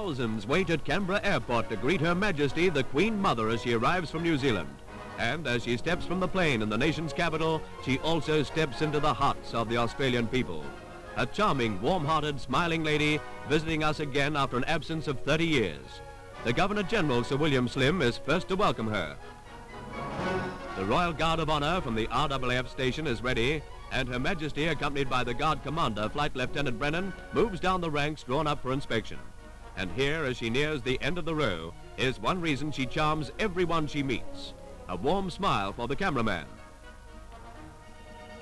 Thousands wait at Canberra Airport to greet Her Majesty the Queen Mother as she arrives from New Zealand. And as she steps from the plane in the nation's capital, she also steps into the hearts of the Australian people. A charming, warm-hearted, smiling lady visiting us again after an absence of 30 years. The Governor-General, Sir William Slim, is first to welcome her. The Royal Guard of Honour from the RAAF station is ready, and Her Majesty, accompanied by the Guard Commander, Flight Lieutenant Brennan, moves down the ranks drawn up for inspection. And here, as she nears the end of the row, is one reason she charms everyone she meets. A warm smile for the cameraman.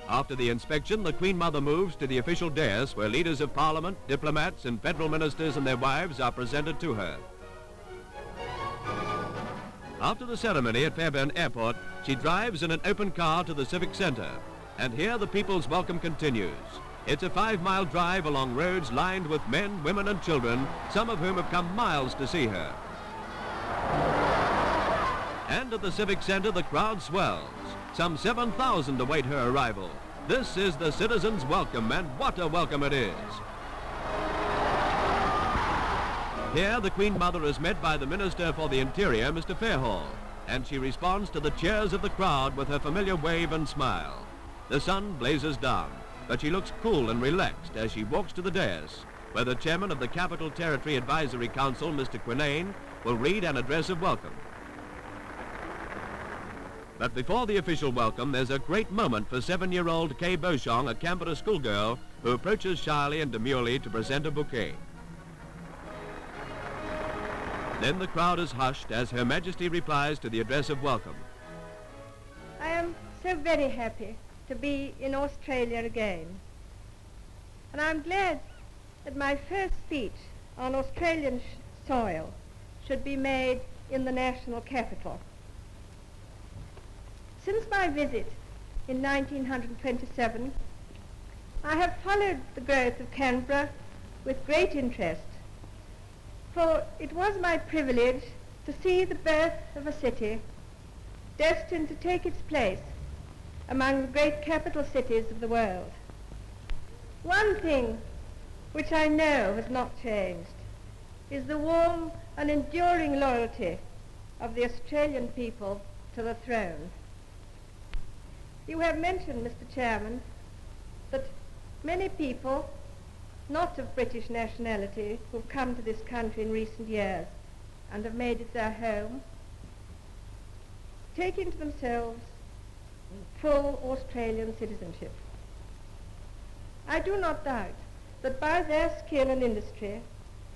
After the inspection, the Queen Mother moves to the official dais where leaders of Parliament, diplomats and federal ministers and their wives are presented to her. After the ceremony at Fairhall Airport, she drives in an open car to the Civic Centre. And here the people's welcome continues. It's a 5-mile drive along roads lined with men, women and children, some of whom have come miles to see her. And at the Civic Centre, the crowd swells. Some 7,000 await her arrival. This is the citizens' welcome, and what a welcome it is. Here, the Queen Mother is met by the Minister for the Interior, Mr. Fairhall, and she responds to the cheers of the crowd with her familiar wave and smile. The sun blazes down, but she looks cool and relaxed as she walks to the dais, where the chairman of the Capital Territory Advisory Council, Mr. Quinane, will read an address of welcome. But before the official welcome, there's a great moment for 7-year-old Kay Beauchamp, a Canberra schoolgirl, who approaches shyly and demurely to present a bouquet. Then the crowd is hushed as Her Majesty replies to the address of welcome. I am so very happy to be in Australia again. And I'm glad that my first speech on Australian soil should be made in the national capital. Since my visit in 1927, I have followed the growth of Canberra with great interest, for it was my privilege to see the birth of a city destined to take its place among the great capital cities of the world. One thing which I know has not changed is the warm and enduring loyalty of the Australian people to the throne. You have mentioned, Mr. Chairman, that many people, not of British nationality, who have come to this country in recent years and have made it their home, take into themselves full Australian citizenship. I do not doubt that by their skill and industry,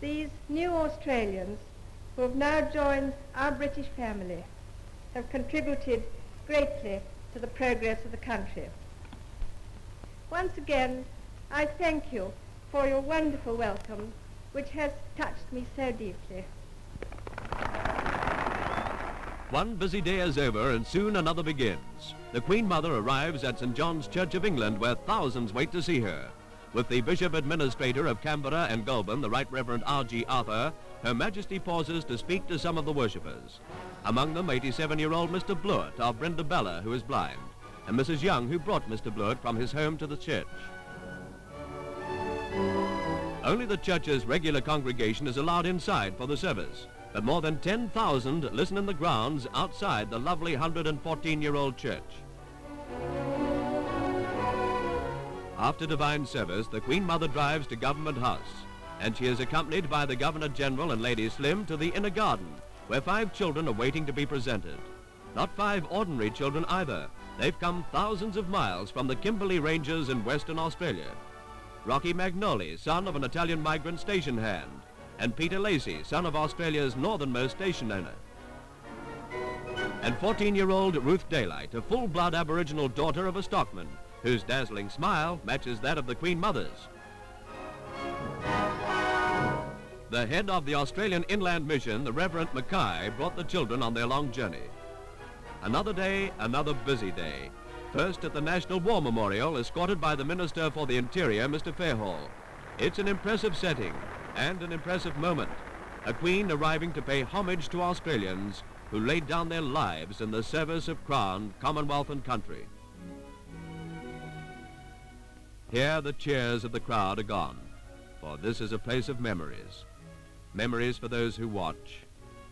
these new Australians who have now joined our British family have contributed greatly to the progress of the country. Once again, I thank you for your wonderful welcome, which has touched me so deeply. One busy day is over and soon another begins. The Queen Mother arrives at St. John's Church of England, where thousands wait to see her. With the Bishop Administrator of Canberra and Goulburn, the Right Reverend R.G. Arthur, Her Majesty pauses to speak to some of the worshippers. Among them, 87-year-old Mr. Blewett of Brindabella, who is blind, and Mrs. Young, who brought Mr. Blewett from his home to the church. Only the church's regular congregation is allowed inside for the service, but more than 10,000 listen in the grounds outside the lovely 114-year-old church. After divine service, the Queen Mother drives to Government House, and she is accompanied by the Governor-General and Lady Slim to the inner garden, where 5 children are waiting to be presented. Not 5 ordinary children either. They've come thousands of miles from the Kimberley Ranges in Western Australia. Rocky Magnoli, son of an Italian migrant station hand, and Peter Lacey, son of Australia's northernmost station owner. And 14-year-old Ruth Daylight, a full-blood Aboriginal daughter of a stockman, whose dazzling smile matches that of the Queen Mother's. The head of the Australian Inland Mission, the Reverend Mackay, brought the children on their long journey. Another day, another busy day. First at the National War Memorial, escorted by the Minister for the Interior, Mr. Fairhall. It's an impressive setting and an impressive moment. A Queen arriving to pay homage to Australians who laid down their lives in the service of Crown, Commonwealth and country. Here the cheers of the crowd are gone, for this is a place of memories. Memories for those who watch.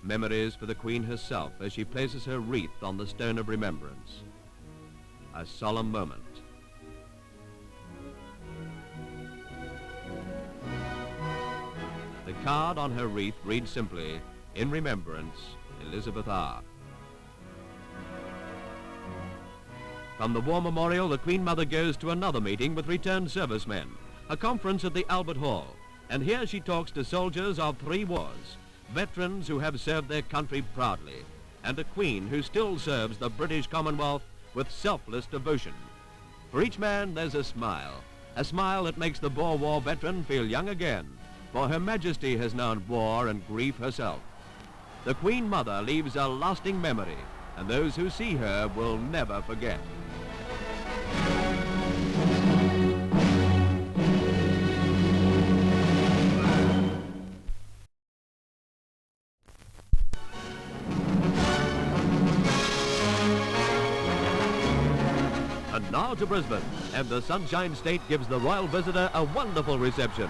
Memories for the Queen herself as she places her wreath on the stone of remembrance. A solemn moment. The card on her wreath reads simply, "In remembrance, Elizabeth R." From the War Memorial, the Queen Mother goes to another meeting with returned servicemen, a conference at the Albert Hall, and here she talks to soldiers of 3 wars, veterans who have served their country proudly, and a Queen who still serves the British Commonwealth with selfless devotion. For each man, there's a smile that makes the Boer War veteran feel young again, for Her Majesty has known war and grief herself. The Queen Mother leaves a lasting memory, and those who see her will never forget. And now to Brisbane, and the Sunshine State gives the royal visitor a wonderful reception.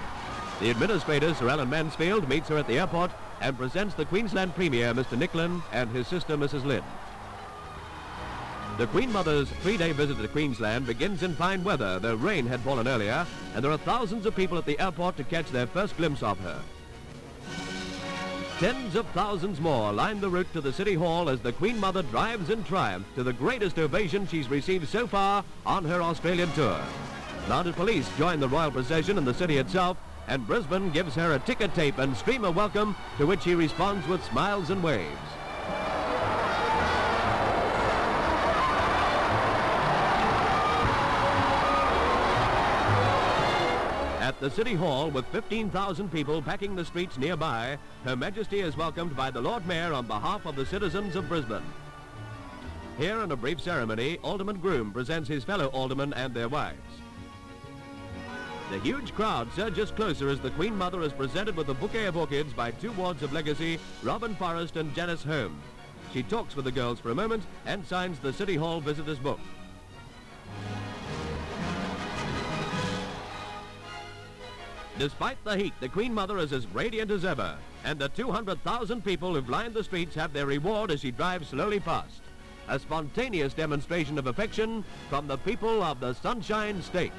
The administrator, Sir Alan Mansfield, meets her at the airport and presents the Queensland Premier, Mr. Nicklin, and his sister, Mrs. Lynn. The Queen Mother's 3-day visit to Queensland begins in fine weather, though rain had fallen earlier, and there are thousands of people at the airport to catch their first glimpse of her. Tens of thousands more line the route to the City Hall as the Queen Mother drives in triumph to the greatest ovation she's received so far on her Australian tour. Mounted police join the royal procession in the city itself, and Brisbane gives her a ticker tape and streamer welcome, to which she responds with smiles and waves. At the City Hall, with 15,000 people packing the streets nearby, Her Majesty is welcomed by the Lord Mayor on behalf of the citizens of Brisbane. Here, in a brief ceremony, Alderman Groom presents his fellow aldermen and their wives. The huge crowd surges closer as the Queen Mother is presented with a bouquet of orchids by 2 wards of legacy, Robin Forrest and Janice Holmes. She talks with the girls for a moment and signs the City Hall visitors' book. Despite the heat, the Queen Mother is as radiant as ever, and the 200,000 people who've lined the streets have their reward as she drives slowly past. A spontaneous demonstration of affection from the people of the Sunshine State.